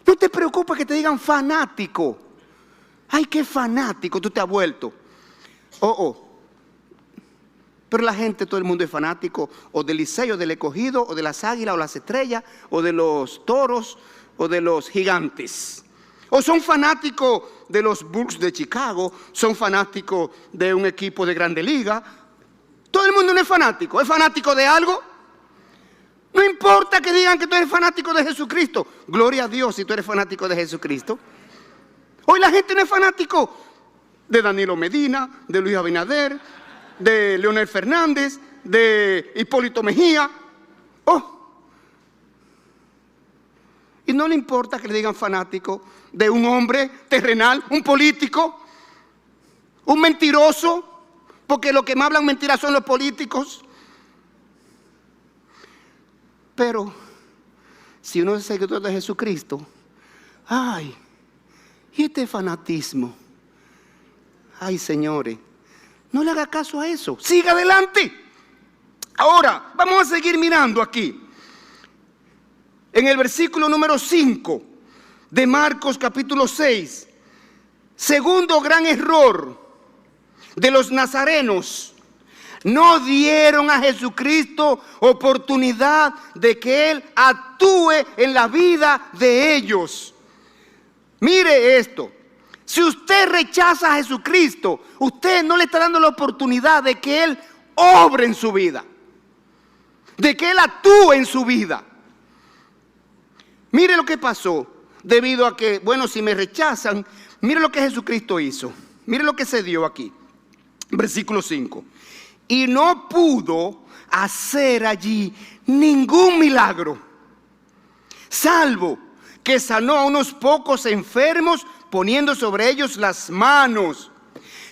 A: No te preocupes que te digan fanático. Ay, qué fanático tú te has vuelto. Pero la gente, todo el mundo es fanático, o del Licey, o del Escogido, o de las Águilas, o las Estrellas, o de los Toros, o de los Gigantes. O son fanáticos de los Bulls de Chicago, son fanáticos de un equipo de Grande Liga. Todo el mundo no es fanático. ¿Es fanático de algo? No importa que digan que tú eres fanático de Jesucristo. Gloria a Dios si tú eres fanático de Jesucristo. Hoy la gente no es fanático de Danilo Medina, de Luis Abinader, de Leonel Fernández, de Hipólito Mejía. Y no le importa que le digan fanático de un hombre terrenal, un político, un mentiroso, porque los que más hablan mentiras son los políticos. Pero si uno es seguidor de Jesucristo, ay, y este fanatismo, ay, señores, no le haga caso a eso, siga adelante. Ahora, vamos a seguir mirando aquí. En el versículo número 5 de Marcos capítulo 6, segundo gran error de los nazarenos: no dieron a Jesucristo oportunidad de que Él actúe en la vida de ellos. Mire esto: si usted rechaza a Jesucristo, usted no le está dando la oportunidad de que Él obre en su vida, de que Él actúe en su vida. Mire lo que pasó, debido a que, bueno, si me rechazan, mire lo que Jesucristo hizo. Mire lo que se dio aquí, versículo 5. Y no pudo hacer allí ningún milagro, salvo que sanó a unos pocos enfermos poniendo sobre ellos las manos.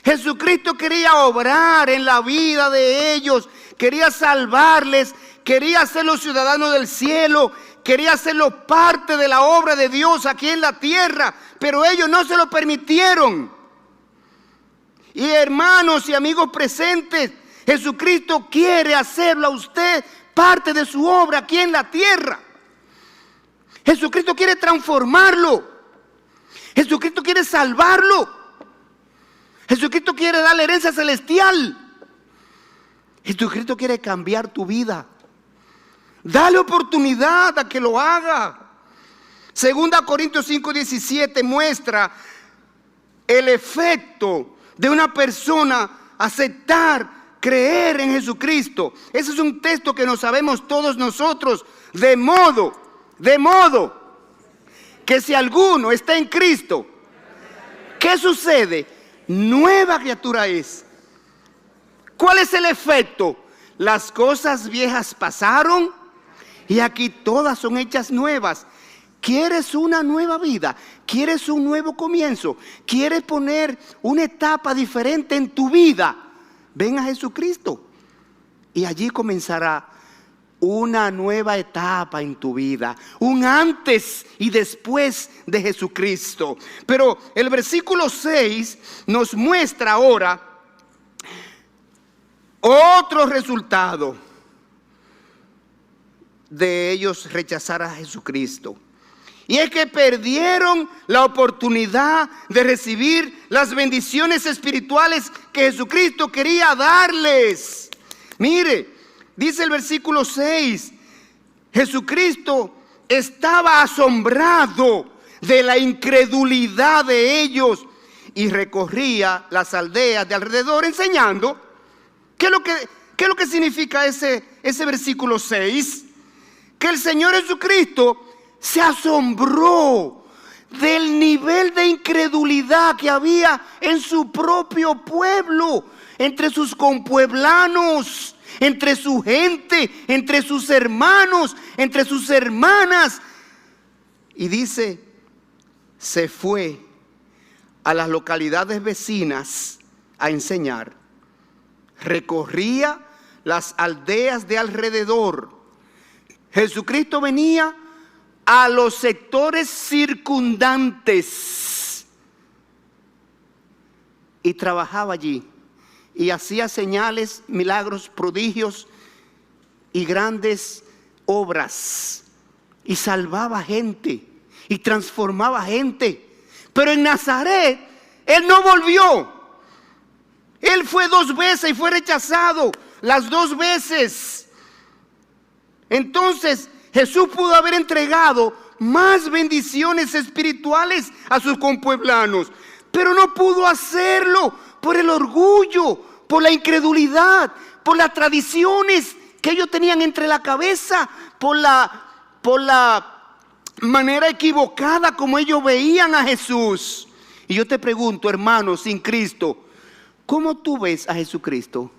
A: Jesucristo quería obrar en la vida de ellos, quería salvarles, quería hacerlos ciudadanos del cielo, quería hacerlos parte de la obra de Dios aquí en la tierra, pero ellos no se lo permitieron. Y hermanos y amigos presentes, Jesucristo quiere hacerlo a usted parte de su obra aquí en la tierra. Jesucristo quiere transformarlo. Jesucristo quiere salvarlo. Jesucristo quiere darle herencia celestial. Jesucristo quiere cambiar tu vida. Dale oportunidad a que lo haga. 2 Corintios 5:17 muestra el efecto de una persona aceptar, creer en Jesucristo. Ese es un texto que nos sabemos todos nosotros. De modo que si alguno está en Cristo, ¿qué sucede? Nueva criatura es. ¿Cuál es el efecto? Las cosas viejas pasaron y aquí todas son hechas nuevas. ¿Quieres una nueva vida? ¿Quieres un nuevo comienzo? ¿Quieres poner una etapa diferente en tu vida? Ven a Jesucristo y allí comenzará una nueva etapa en tu vida, un antes y después de Jesucristo. Pero el versículo 6 nos muestra ahora otro resultado de ellos rechazar a Jesucristo. Y es que perdieron la oportunidad de recibir las bendiciones espirituales que Jesucristo quería darles. Mire, dice el versículo 6, Jesucristo estaba asombrado de la incredulidad de ellos y recorría las aldeas de alrededor enseñando. ¿Qué es lo que significa ese versículo 6? Que el Señor Jesucristo se asombró del nivel de incredulidad que había en su propio pueblo, entre sus compueblanos, entre su gente, entre sus hermanos, entre sus hermanas. Y dice, se fue a las localidades vecinas a enseñar. Recorría las aldeas de alrededor. Jesucristo venía a los sectores circundantes y trabajaba allí y hacía señales, milagros, prodigios y grandes obras y salvaba gente y transformaba gente. Pero en Nazaret Él no volvió. Él fue 2 veces y fue rechazado las 2 veces. Entonces Jesús pudo haber entregado más bendiciones espirituales a sus compueblanos, pero no pudo hacerlo por el orgullo, por la incredulidad, por las tradiciones que ellos tenían entre la cabeza, por la manera equivocada como ellos veían a Jesús. Y yo te pregunto, hermano, sin Cristo, ¿cómo tú ves a Jesucristo?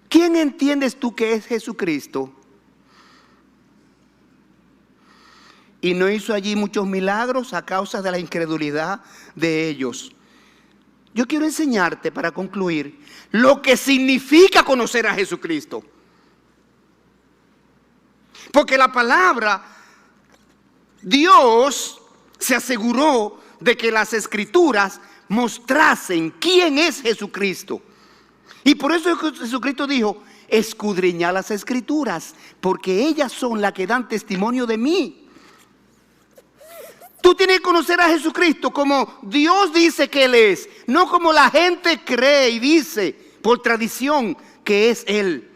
A: ¿Quién entiendes tú que es Jesucristo? Y no hizo allí muchos milagros a causa de la incredulidad de ellos. Yo quiero enseñarte, para concluir, lo que significa conocer a Jesucristo. Porque la palabra, Dios se aseguró de que las Escrituras mostrasen quién es Jesucristo. Y por eso Jesucristo dijo, escudriñad las Escrituras, porque ellas son las que dan testimonio de mí. Tú tienes que conocer a Jesucristo como Dios dice que Él es, no como la gente cree y dice por tradición que es Él.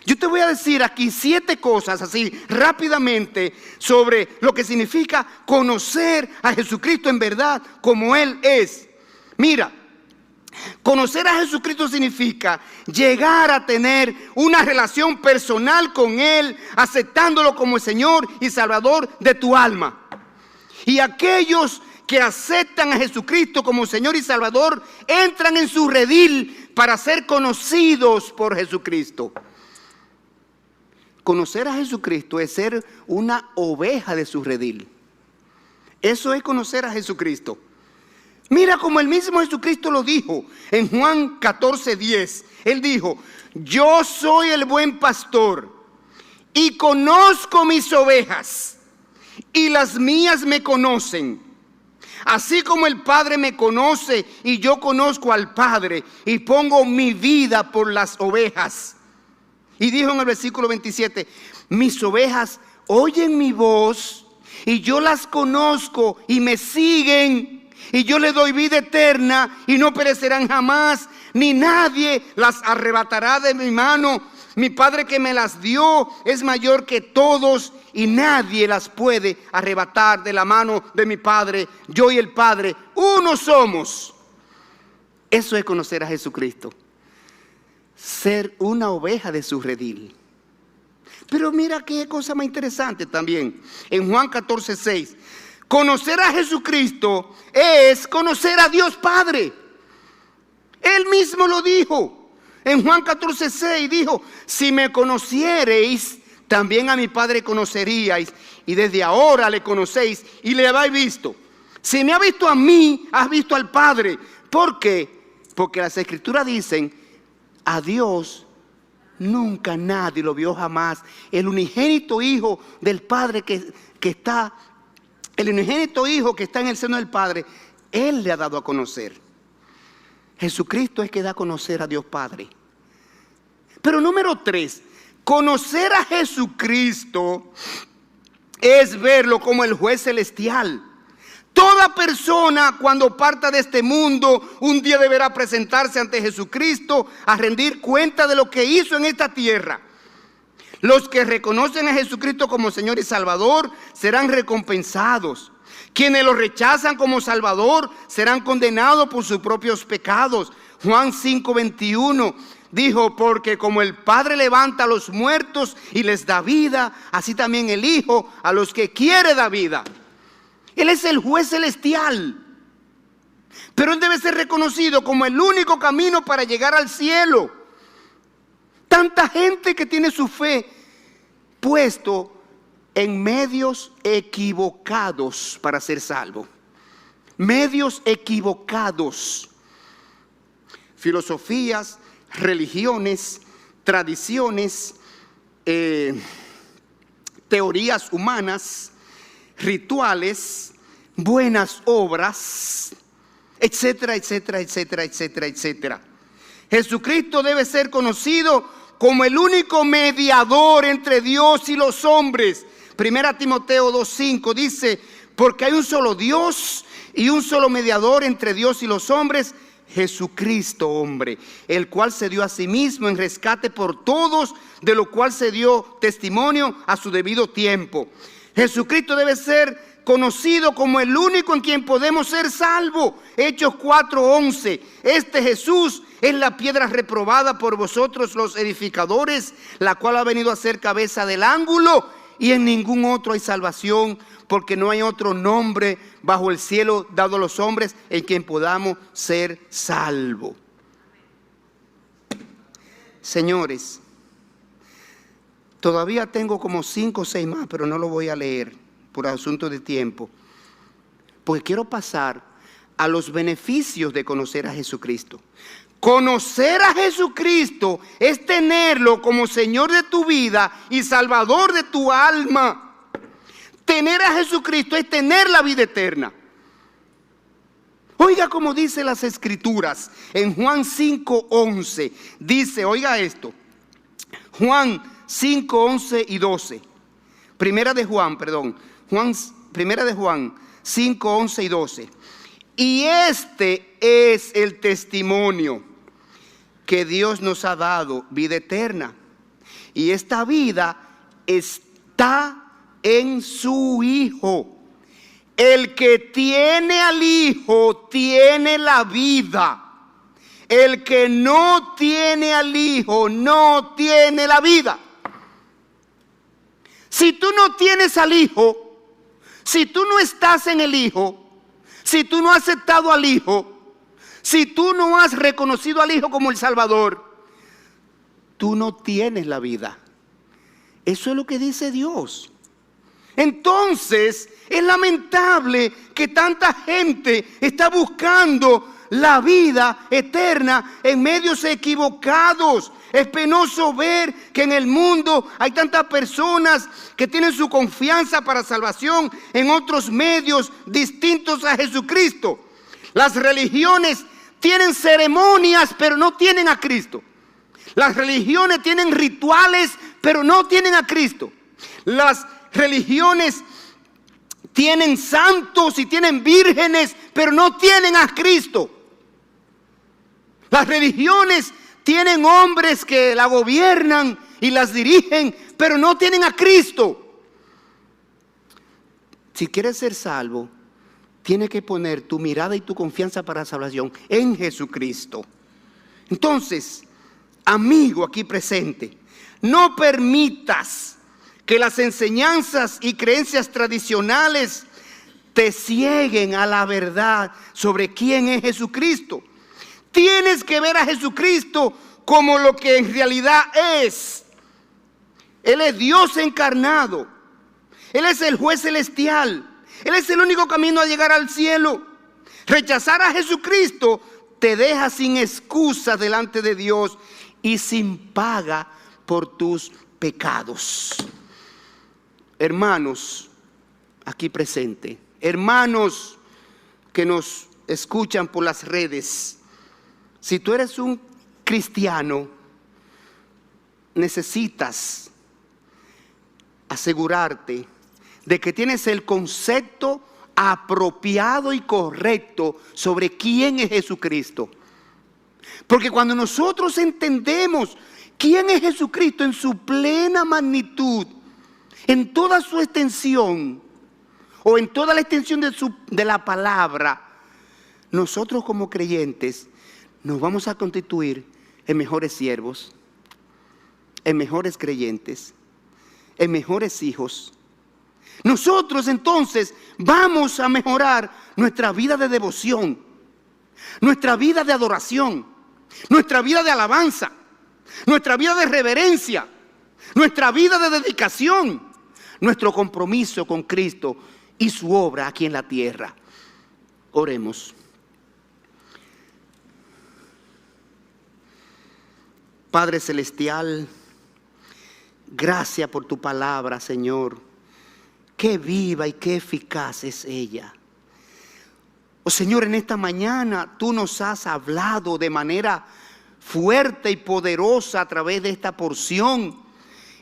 A: Yo te voy a decir aquí 7 cosas así rápidamente sobre lo que significa conocer a Jesucristo en verdad como Él es. Mira, conocer a Jesucristo significa llegar a tener una relación personal con Él, aceptándolo como el Señor y Salvador de tu alma. Y aquellos que aceptan a Jesucristo como Señor y Salvador entran en su redil para ser conocidos por Jesucristo. Conocer a Jesucristo es ser una oveja de su redil. Eso es conocer a Jesucristo. Mira como el mismo Jesucristo lo dijo en Juan 14:10. Él dijo: yo soy el buen pastor y conozco mis ovejas, y las mías me conocen. Así como el Padre me conoce y yo conozco al Padre, y pongo mi vida por las ovejas. Y dijo en el versículo 27: mis ovejas oyen mi voz, y yo las conozco y me siguen. Y yo les doy vida eterna y no perecerán jamás, ni nadie las arrebatará de mi mano. Mi Padre que me las dio es mayor que todos, y nadie las puede arrebatar de la mano de mi Padre. Yo y el Padre, uno somos. Eso es conocer a Jesucristo, ser una oveja de su redil. Pero mira qué cosa más interesante también. En Juan 14:6, conocer a Jesucristo es conocer a Dios Padre. Él mismo lo dijo. En Juan 14:6 dijo: si me conociereis, también a mi Padre conoceríais, y desde ahora le conocéis y le habéis visto. Si me ha visto a mí, has visto al Padre. ¿Por qué? Porque las Escrituras dicen: a Dios nunca nadie lo vio jamás. El unigénito Hijo del Padre el unigénito Hijo que está en el seno del Padre, Él le ha dado a conocer. Jesucristo es que da a conocer a Dios Padre. Pero número 3, conocer a Jesucristo es verlo como el juez celestial. Toda persona, cuando parta de este mundo, un día deberá presentarse ante Jesucristo a rendir cuenta de lo que hizo en esta tierra. Los que reconocen a Jesucristo como Señor y Salvador serán recompensados. Quienes lo rechazan como Salvador serán condenados por sus propios pecados. Juan 5:21 dijo: porque como el Padre levanta a los muertos y les da vida, así también el Hijo a los que quiere da vida. Él es el juez celestial, pero Él debe ser reconocido como el único camino para llegar al cielo. Tanta gente que tiene su fe puesto en medios equivocados para ser salvo. Medios equivocados. Filosofías, religiones, tradiciones, teorías humanas, rituales, buenas obras, etcétera, etcétera, etcétera, etcétera, etcétera. Jesucristo debe ser conocido como el único mediador entre Dios y los hombres. 1 Timoteo 2:5 dice: porque hay un solo Dios y un solo mediador entre Dios y los hombres, Jesucristo hombre, el cual se dio a sí mismo en rescate por todos, de lo cual se dio testimonio a su debido tiempo. Jesucristo debe ser conocido como el único en quien podemos ser salvos. Hechos 4:11. Este Jesús es la piedra reprobada por vosotros los edificadores, la cual ha venido a ser cabeza del ángulo, y en ningún otro hay salvación, porque no hay otro nombre bajo el cielo dado a los hombres en quien podamos ser salvos. Señores, todavía tengo como 5 o 6 más, pero no lo voy a leer por asunto de tiempo, porque quiero pasar a los beneficios de conocer a Jesucristo. Conocer a Jesucristo es tenerlo como Señor de tu vida y Salvador de tu alma. Tener a Jesucristo es tener la vida eterna. Oiga como dice las Escrituras en Juan 5:11. Dice, oiga esto, Juan 5:11 y 12. Primera de Juan 5:11 y 12. Y este es el testimonio que Dios nos ha dado, vida eterna. Y esta vida está en su Hijo. El que tiene al Hijo tiene la vida. El que no tiene al Hijo no tiene la vida. Si tú no tienes al Hijo, si tú no estás en el Hijo, si tú no has aceptado al Hijo, si tú no has reconocido al Hijo como el Salvador, tú no tienes la vida. Eso es lo que dice Dios. Entonces, es lamentable que tanta gente está buscando la vida eterna en medios equivocados. Es penoso ver que en el mundo hay tantas personas que tienen su confianza para salvación en otros medios distintos a Jesucristo. Las religiones tienen ceremonias, pero no tienen a Cristo. Las religiones tienen rituales, pero no tienen a Cristo. Las religiones tienen santos y tienen vírgenes, pero no tienen a Cristo. Las religiones tienen hombres que la gobiernan y las dirigen, pero no tienen a Cristo. Si quieres ser salvo, tienes que poner tu mirada y tu confianza para la salvación en Jesucristo. Entonces, amigo aquí presente, no permitas que las enseñanzas y creencias tradicionales te cieguen a la verdad sobre quién es Jesucristo. Tienes que ver a Jesucristo como lo que en realidad es. Él es Dios encarnado. Él es el juez celestial. Él es el único camino a llegar al cielo. Rechazar a Jesucristo te deja sin excusa delante de Dios y sin paga por tus pecados. Hermanos, aquí presente, hermanos que nos escuchan por las redes, si tú eres un cristiano, necesitas asegurarte de que tienes el concepto apropiado y correcto sobre quién es Jesucristo. Porque cuando nosotros entendemos quién es Jesucristo en su plena magnitud, en toda su extensión, o en toda la extensión de la palabra, nosotros como creyentes nos vamos a constituir en mejores siervos, en mejores creyentes, en mejores hijos. Nosotros entonces vamos a mejorar nuestra vida de devoción, nuestra vida de adoración, nuestra vida de alabanza, nuestra vida de reverencia, nuestra vida de dedicación, nuestro compromiso con Cristo y su obra aquí en la tierra. Oremos. Padre celestial, gracias por tu palabra, Señor. Qué viva y qué eficaz es ella. Oh Señor, en esta mañana tú nos has hablado de manera fuerte y poderosa a través de esta porción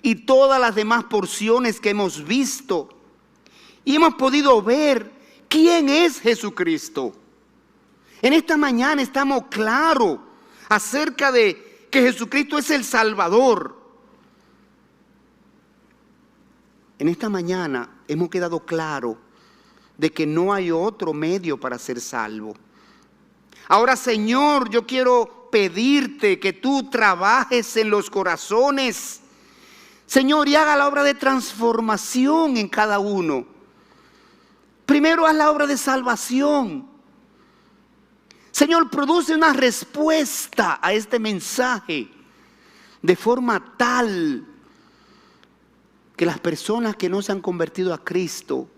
A: y todas las demás porciones que hemos visto. Y hemos podido ver quién es Jesucristo. En esta mañana estamos claros acerca de que Jesucristo es el Salvador. En esta mañana hemos quedado claro de que no hay otro medio para ser salvo. Ahora, Señor, yo quiero pedirte que tú trabajes en los corazones, Señor, y haga la obra de transformación en cada uno. Primero haz la obra de salvación. Señor, produce una respuesta a este mensaje de forma tal que las personas que no se han convertido a Cristo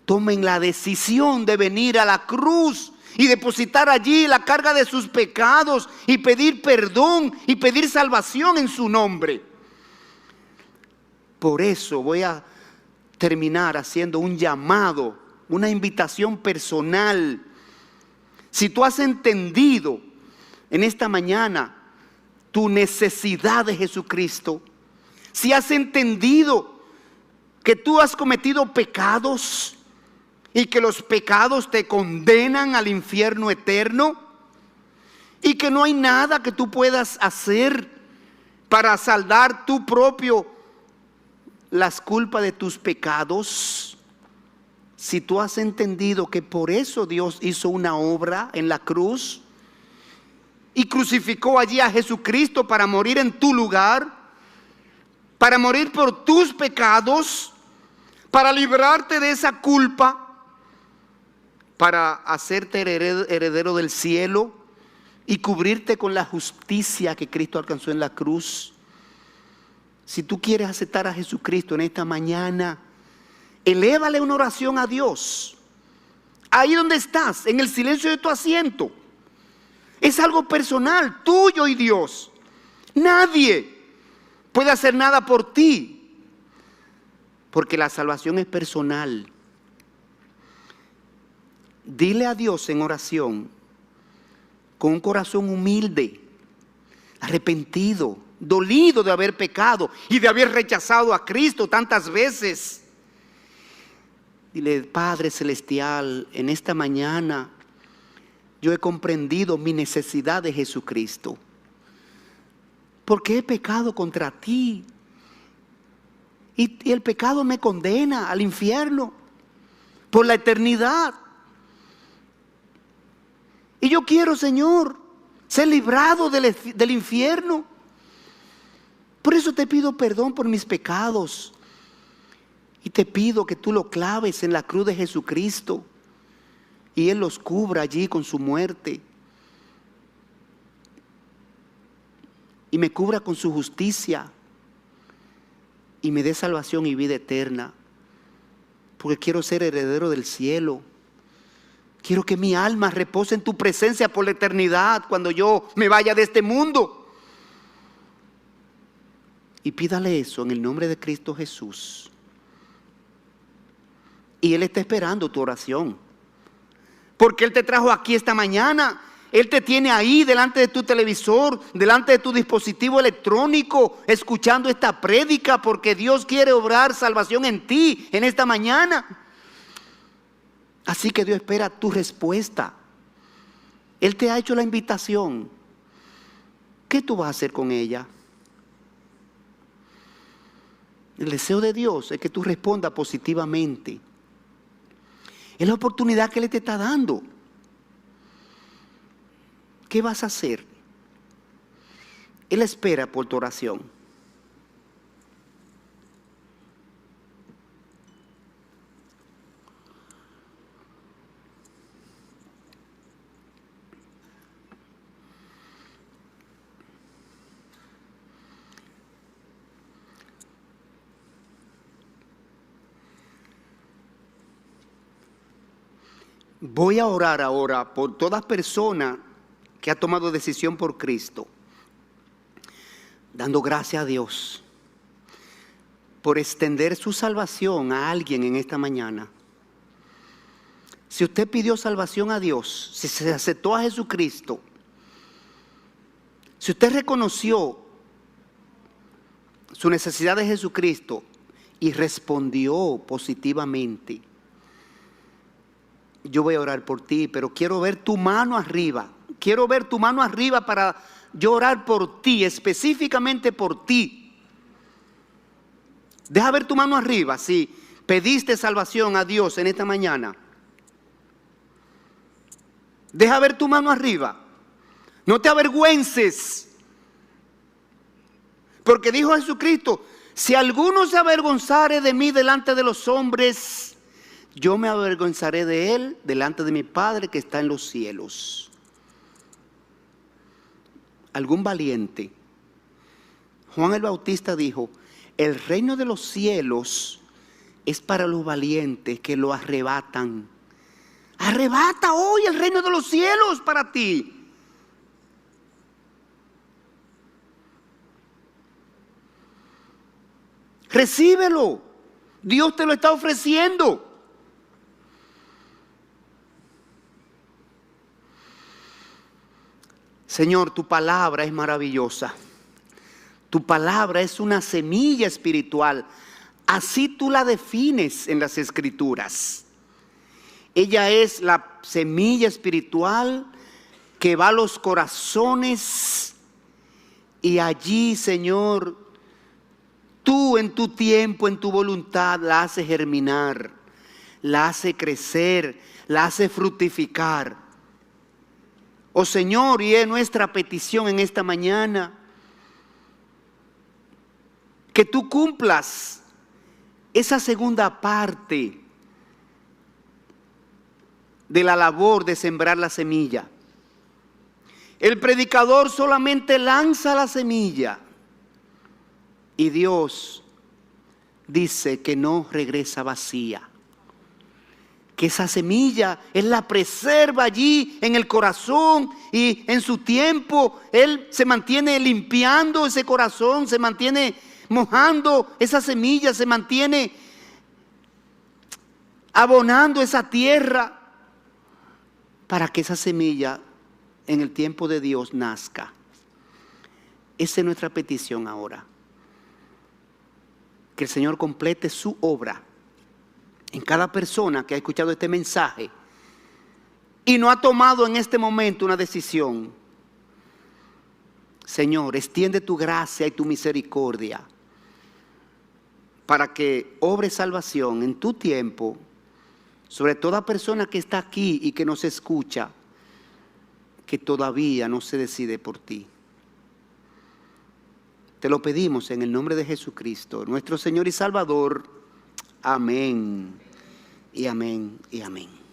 A: tomen la decisión de venir a la cruz y depositar allí la carga de sus pecados y pedir perdón y pedir salvación en su nombre. Por eso voy a terminar haciendo un llamado, una invitación personal. Si tú has entendido en esta mañana tu necesidad de Jesucristo, si has entendido que tú has cometido pecados y que los pecados te condenan al infierno eterno y que no hay nada que tú puedas hacer para saldar tú propio las culpas de tus pecados, si tú has entendido que por eso Dios hizo una obra en la cruz y crucificó allí a Jesucristo para morir en tu lugar, para morir por tus pecados, para librarte de esa culpa, para hacerte heredero del cielo y cubrirte con la justicia que Cristo alcanzó en la cruz. Si tú quieres aceptar a Jesucristo en esta mañana, Elévale una oración a Dios. Ahí donde estás, en el silencio de tu asiento. Es algo personal, tuyo y Dios. Nadie puede hacer nada por ti, porque la salvación es personal. Dile a Dios en oración, con un corazón humilde, arrepentido, dolido de haber pecado y de haber rechazado a Cristo tantas veces. Dile: Padre Celestial, en esta mañana yo he comprendido mi necesidad de Jesucristo, porque he pecado contra ti y el pecado me condena al infierno por la eternidad. Y yo quiero, Señor, ser librado del infierno. Por eso te pido perdón por mis pecados. Y te pido que tú lo claves en la cruz de Jesucristo y Él los cubra allí con su muerte. Y me cubra con su justicia. Y me dé salvación y vida eterna. Porque quiero ser heredero del cielo. Quiero que mi alma repose en tu presencia por la eternidad cuando yo me vaya de este mundo. Y pídale eso en el nombre de Cristo Jesús. Y Él está esperando tu oración. Porque Él te trajo aquí esta mañana. Él te tiene ahí delante de tu televisor, delante de tu dispositivo electrónico, escuchando esta prédica, porque Dios quiere obrar salvación en ti en esta mañana. Así que Dios espera tu respuesta. Él te ha hecho la invitación. ¿Qué tú vas a hacer con ella? El deseo de Dios es que tú respondas positivamente. Es la oportunidad que Él te está dando. ¿Qué vas a hacer? Él espera por tu oración. Voy a orar ahora por toda persona que ha tomado decisión por Cristo, dando gracias a Dios por extender su salvación a alguien en esta mañana. Si usted pidió salvación a Dios, si se aceptó a Jesucristo, si usted reconoció su necesidad de Jesucristo y respondió positivamente, yo voy a orar por ti, pero quiero ver tu mano arriba. Quiero ver tu mano arriba para yo orar por ti, específicamente por ti. Deja ver tu mano arriba si pediste salvación a Dios en esta mañana. Deja ver tu mano arriba. No te avergüences. Porque dijo Jesucristo: si alguno se avergonzare de mí delante de los hombres, yo me avergonzaré de él delante de mi Padre que está en los cielos. Algún valiente. Juan el Bautista dijo: el reino de los cielos es para los valientes que lo arrebatan. Arrebata hoy el reino de los cielos para ti. Recíbelo. Dios te lo está ofreciendo. Señor, tu palabra es maravillosa. Tu palabra es una semilla espiritual. Así tú la defines en las Escrituras. Ella es la semilla espiritual que va a los corazones. Y allí, Señor, tú en tu tiempo, en tu voluntad, la haces germinar, la haces crecer, la haces fructificar. Oh Señor, y es nuestra petición en esta mañana, que tú cumplas esa segunda parte de la labor de sembrar la semilla. El predicador solamente lanza la semilla y Dios dice que no regresa vacía. Que esa semilla Él la preserva allí en el corazón y en su tiempo Él se mantiene limpiando ese corazón, se mantiene mojando esa semilla, se mantiene abonando esa tierra para que esa semilla en el tiempo de Dios nazca. Esa es nuestra petición ahora. Que el Señor complete su obra en cada persona que ha escuchado este mensaje y no ha tomado en este momento una decisión. Señor, extiende tu gracia y tu misericordia para que obre salvación en tu tiempo sobre toda persona que está aquí y que nos escucha, que todavía no se decide por ti. Te lo pedimos en el nombre de Jesucristo, nuestro Señor y Salvador. Amén, y amén, y amén.